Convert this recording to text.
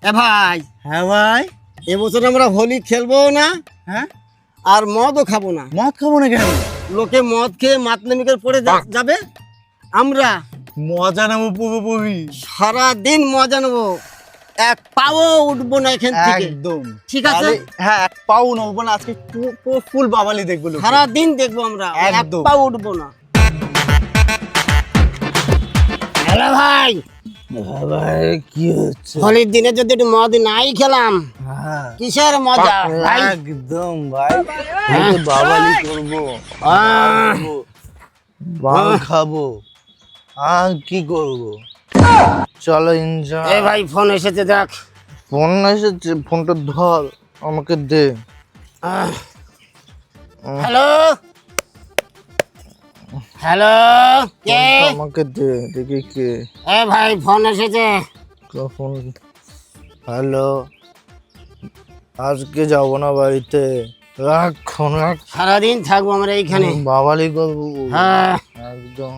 এ ভাই, হ্যাঁ ভাই। এবছর আমরা হোলি খেলবো না, হ্যাঁ, আর মদও খাবো না। মদ খাবো না কেন? লোকে মদ খেয়ে মাতলামি পড়ে যাবে, আমরা মজা নেবো পুরোপুরি। সারা দিন মজা নেবো, এক পাও উঠবো না এখান থেকে। একদম ঠিক আছে? তাহলে হ্যাঁ, এক পাও নেবো না আজকে, ফুল বাবালি দেখবো লোকে। সারা দিন দেখবো আমরা, এক একদম। পাও উঠবো না। হ্যালো ভাই, ভাই কি হচ্ছে? হোলির দিনে যদি একটু মদ নাই খেলাম, হ্যাঁ কিসের মজা ভাই? একদম ভাই, আমি তো বাবালি করবো, আহ, বাল খাবো, আর কি করবো। চলো এনজয়। এ ভাই ফোন এসেছে দেখ। ফোন এসেছে, ফোনটা ধর, আমাকে দে। হ্যালো হ্যালো, কে? ফোনটা আমাকে দে, দেখি কে। এ ভাই ফোন এসেছে। ফোন। হ্যালো, আজকে যাবো না বাড়িতে, রাখ ফোন রাখ। সারাদিন থাকবো আমরা এইখানে। বাবালি করবো হ্যাঁ একদম।